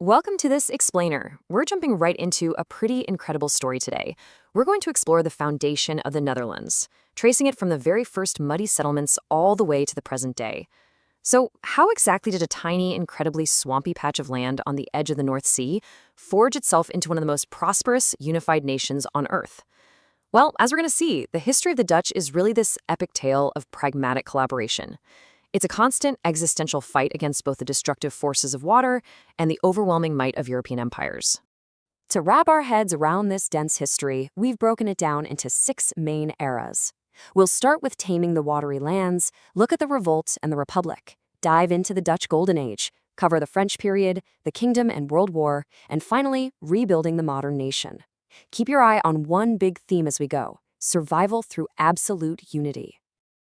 Welcome to this explainer. We're jumping right into a pretty incredible story today. We're going to explore the foundation of the Netherlands, tracing it from the very first muddy settlements all the way to the present day. So, how exactly did a tiny, incredibly swampy patch of land on the edge of the North Sea forge itself into one of the most prosperous, unified nations on Earth? Well, as we're going to see, the history of the Dutch is really this epic tale of pragmatic collaboration. It's a constant existential fight against both the destructive forces of water and the overwhelming might of European empires. To wrap our heads around this dense history, we've broken it down into 6 main eras. We'll start with taming the watery lands, look at the Revolt and the Republic, dive into the Dutch Golden Age, cover the French period, the Kingdom and World War, and finally, rebuilding the modern nation. Keep your eye on one big theme as we go: survival through absolute unity.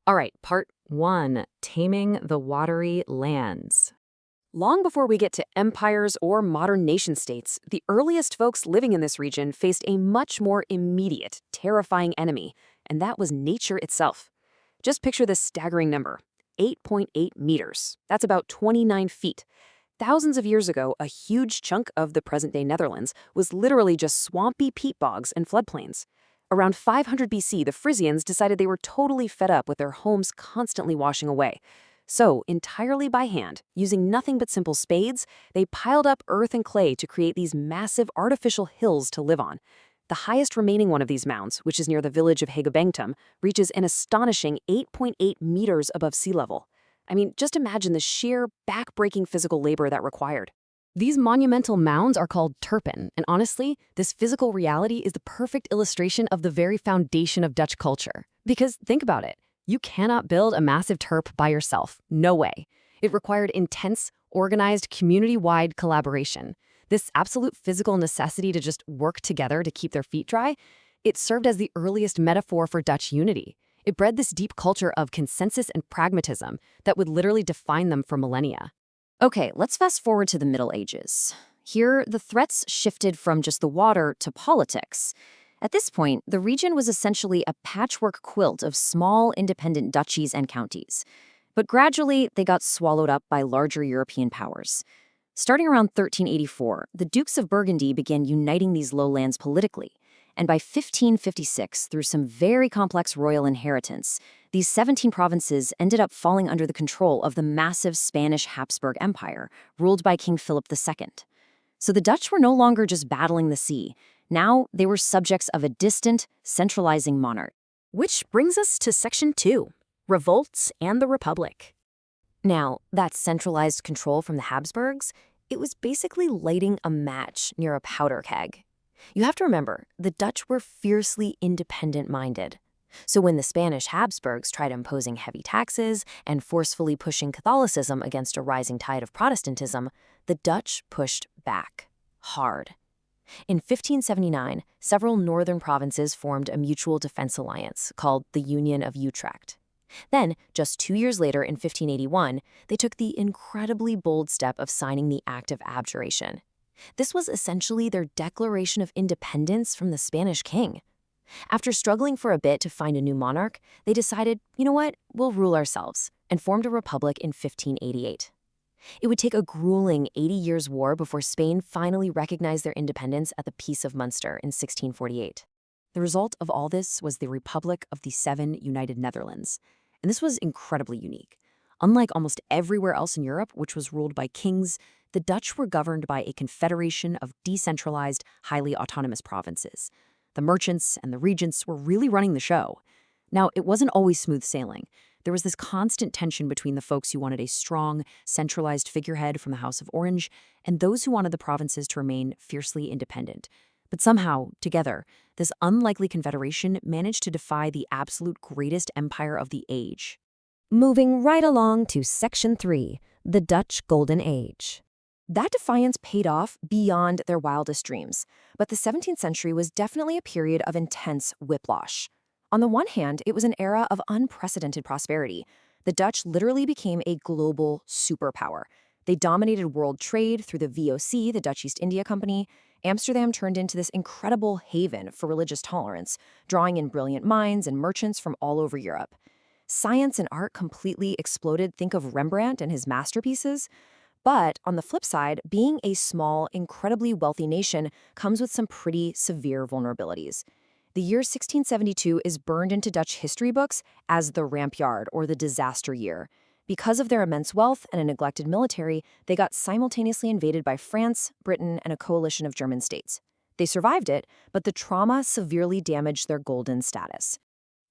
All right, part 1, taming the watery lands. Long before we get to empires or modern nation-states, the earliest folks living in this region faced a much more immediate, terrifying enemy, and that was nature itself. Just picture this staggering number: 8.8 meters. That's about 29 feet. Thousands of years ago, a huge chunk of the present-day Netherlands was literally just swampy peat bogs and floodplains. Around 500 BC, the Frisians decided they were totally fed up with their homes constantly washing away. So, entirely by hand, using nothing but simple spades, they piled up earth and clay to create these massive artificial hills to live on. The highest remaining one of these mounds, which is near the village of Hegebengtum, reaches an astonishing 8.8 meters above sea level. I mean, just imagine the sheer, back-breaking physical labor that required. These monumental mounds are called turpen, and honestly, this physical reality is the perfect illustration of the very foundation of Dutch culture. Because think about it, you cannot build a massive terp by yourself. No way. It required intense, organized, community-wide collaboration. This absolute physical necessity to just work together to keep their feet dry, it served as the earliest metaphor for Dutch unity. It bred this deep culture of consensus and pragmatism that would literally define them for millennia. Okay, let's fast forward to the Middle Ages. Here, the threats shifted from just the water to politics. At this point, the region was essentially a patchwork quilt of small, independent duchies and counties. But gradually, they got swallowed up by larger European powers. Starting around 1384, the Dukes of Burgundy began uniting these lowlands politically. And by 1556, through some very complex royal inheritance, these 17 provinces ended up falling under the control of the massive Spanish Habsburg Empire, ruled by King Philip II. So the Dutch were no longer just battling the sea. Now they were subjects of a distant, centralizing monarch. Which brings us to Section 2, Revolts and the Republic. Now, that centralized control from the Habsburgs, it was basically lighting a match near a powder keg. You have to remember, the Dutch were fiercely independent-minded. So when the Spanish Habsburgs tried imposing heavy taxes and forcefully pushing Catholicism against a rising tide of Protestantism, the Dutch pushed back hard. In 1579, several northern provinces formed a mutual defense alliance called the Union of Utrecht. Then, just 2 years later in 1581, they took the incredibly bold step of signing the Act of Abjuration. This was essentially their declaration of independence from the Spanish king. After struggling for a bit to find a new monarch, they decided, you know what, we'll rule ourselves, and formed a republic in 1588. It would take a grueling 80 years war before Spain finally recognized their independence at the Peace of Munster in 1648. The result of all this was the Republic of the Seven United Netherlands, and this was incredibly unique. Unlike almost everywhere else in Europe, which was ruled by kings, the Dutch were governed by a confederation of decentralized, highly autonomous provinces. The merchants and the regents were really running the show. Now, it wasn't always smooth sailing. There was this constant tension between the folks who wanted a strong, centralized figurehead from the House of Orange and those who wanted the provinces to remain fiercely independent. But somehow, together, this unlikely confederation managed to defy the absolute greatest empire of the age. Moving right along to Section 3, the Dutch Golden Age. That defiance paid off beyond their wildest dreams, but the 17th century was definitely a period of intense whiplash. On the one hand, it was an era of unprecedented prosperity. The Dutch literally became a global superpower. They dominated world trade through the VOC, the Dutch East India Company. Amsterdam turned into this incredible haven for religious tolerance, drawing in brilliant minds and merchants from all over Europe. Science and art completely exploded. Think of Rembrandt and his masterpieces. But on the flip side, being a small, incredibly wealthy nation comes with some pretty severe vulnerabilities. The year 1672 is burned into Dutch history books as the rampjaar, or the disaster year. Because of their immense wealth and a neglected military, they got simultaneously invaded by France, Britain, and a coalition of German states. They survived it, but the trauma severely damaged their golden status.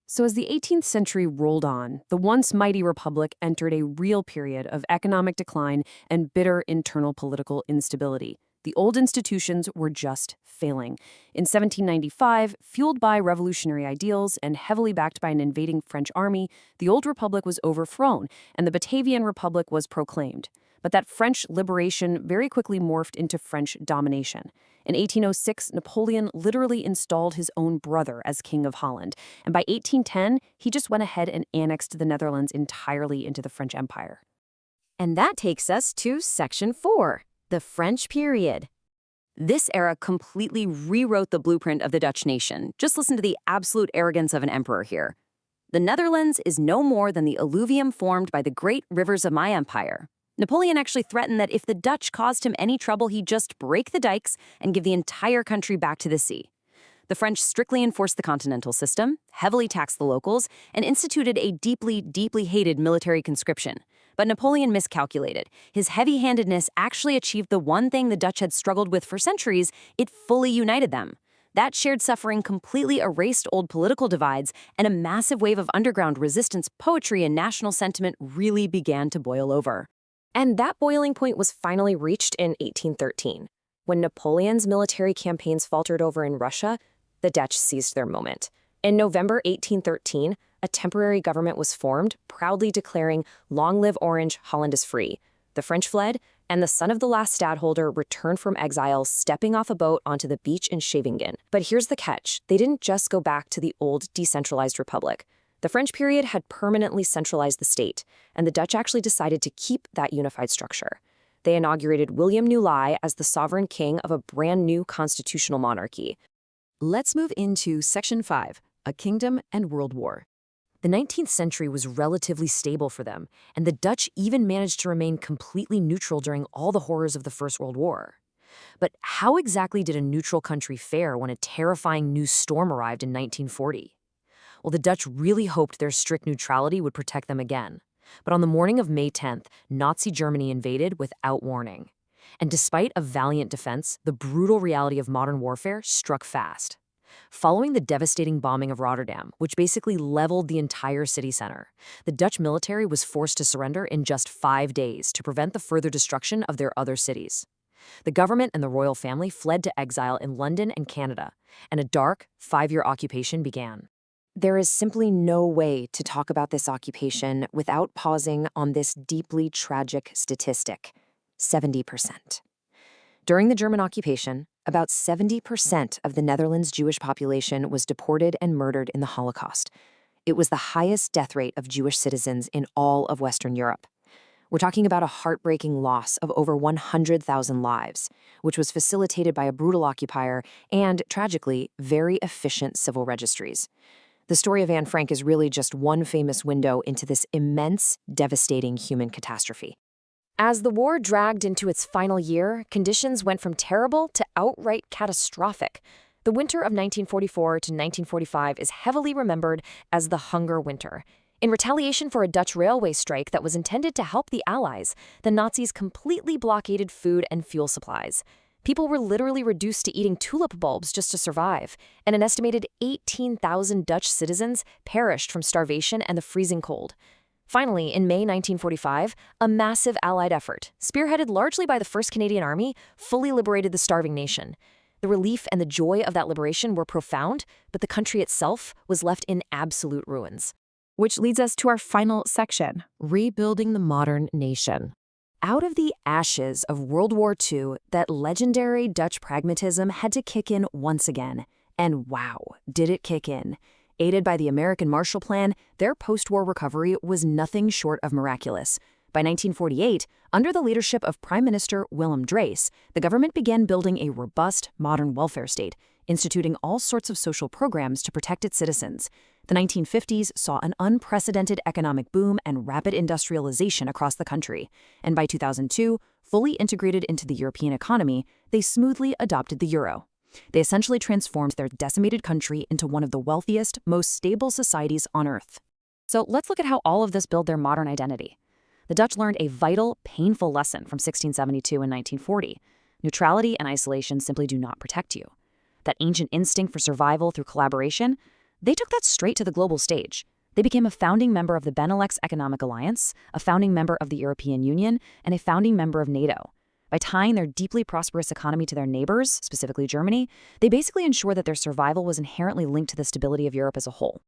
So as the 18th century rolled on, the once mighty republic entered a real period of economic decline and bitter internal political instability. The old institutions were just failing. In 1795, fueled by revolutionary ideals and heavily backed by an invading French army, the old republic was overthrown and the Batavian Republic was proclaimed. But that French liberation very quickly morphed into French domination. In 1806, Napoleon literally installed his own brother as King of Holland, and by 1810, he just went ahead and annexed the Netherlands entirely into the French Empire. And that takes us to Section 4, the French period. This era completely rewrote the blueprint of the Dutch nation. Just listen to the absolute arrogance of an emperor here. The Netherlands is no more than the alluvium formed by the great rivers of my empire. Napoleon actually threatened that if the Dutch caused him any trouble, he'd just break the dikes and give the entire country back to the sea. The French strictly enforced the continental system, heavily taxed the locals, and instituted a deeply, deeply hated military conscription. But Napoleon miscalculated. His heavy-handedness actually achieved the one thing the Dutch had struggled with for centuries: it fully united them. That shared suffering completely erased old political divides, and a massive wave of underground resistance, poetry, and national sentiment really began to boil over. And that boiling point was finally reached in 1813. When Napoleon's military campaigns faltered over in Russia, the Dutch seized their moment. In November 1813, a temporary government was formed, proudly declaring, "Long live Orange, Holland is free." The French fled, and the son of the last stadtholder returned from exile, stepping off a boat onto the beach in Scheveningen. But here's the catch. They didn't just go back to the old decentralized republic. The French period had permanently centralized the state, and the Dutch actually decided to keep that unified structure. They inaugurated William Newlei as the sovereign king of a brand new constitutional monarchy. Let's move into Section 5, a kingdom and world war. The 19th century was relatively stable for them, and the Dutch even managed to remain completely neutral during all the horrors of the First World War. But how exactly did a neutral country fare when a terrifying new storm arrived in 1940? Well, the Dutch really hoped their strict neutrality would protect them again. But on the morning of May 10th, Nazi Germany invaded without warning. And despite a valiant defense, the brutal reality of modern warfare struck fast. Following the devastating bombing of Rotterdam, which basically leveled the entire city center, the Dutch military was forced to surrender in just 5 days to prevent the further destruction of their other cities. The government and the royal family fled to exile in London and Canada, and a dark, 5-year occupation began. There is simply no way to talk about this occupation without pausing on this deeply tragic statistic: 70%. During the German occupation, about 70% of the Netherlands' Jewish population was deported and murdered in the Holocaust. It was the highest death rate of Jewish citizens in all of Western Europe. We're talking about a heartbreaking loss of over 100,000 lives, which was facilitated by a brutal occupier and, tragically, very efficient civil registries. The story of Anne Frank is really just one famous window into this immense, devastating human catastrophe. As the war dragged into its final year, conditions went from terrible to outright catastrophic. The winter of 1944 to 1945 is heavily remembered as the Hunger Winter. In retaliation for a Dutch railway strike that was intended to help the Allies, the Nazis completely blockaded food and fuel supplies. People were literally reduced to eating tulip bulbs just to survive, and an estimated 18,000 Dutch citizens perished from starvation and the freezing cold. Finally, in May 1945, a massive Allied effort, spearheaded largely by the 1st Canadian Army, fully liberated the starving nation. The relief and the joy of that liberation were profound, but the country itself was left in absolute ruins. Which leads us to our final section, rebuilding the modern nation. Out of the ashes of World War II, that legendary Dutch pragmatism had to kick in once again. And wow, did it kick in. Aided by the American Marshall Plan, their post-war recovery was nothing short of miraculous. By 1948, under the leadership of Prime Minister Willem Drees, the government began building a robust, modern welfare state. instituting all sorts of social programs to protect its citizens. The 1950s saw an unprecedented economic boom and rapid industrialization across the country, and by 2002, fully integrated into the European economy, they smoothly adopted the euro. They essentially transformed their decimated country into one of the wealthiest, most stable societies on Earth. So let's look at how all of this built their modern identity. The Dutch learned a vital, painful lesson from 1672 and 1940. Neutrality and isolation simply do not protect you. That ancient instinct for survival through collaboration, they took that straight to the global stage. They became a founding member of the Benelux Economic Alliance, a founding member of the European Union, and a founding member of NATO. By tying their deeply prosperous economy to their neighbors, specifically Germany, they basically ensured that their survival was inherently linked to the stability of Europe as a whole.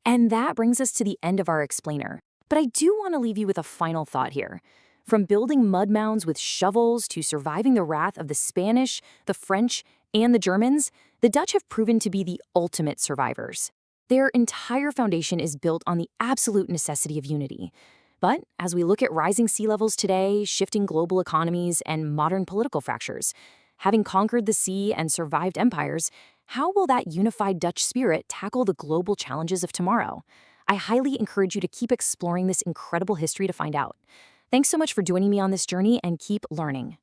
And that brings us to the end of our explainer. But I do want to leave you with a final thought here. From building mud mounds with shovels to surviving the wrath of the Spanish, the French, and the Germans, the Dutch have proven to be the ultimate survivors. Their entire foundation is built on the absolute necessity of unity. But as we look at rising sea levels today, shifting global economies, and modern political fractures, having conquered the sea and survived empires, how will that unified Dutch spirit tackle the global challenges of tomorrow? I highly encourage you to keep exploring this incredible history to find out. Thanks so much for joining me on this journey, and keep learning.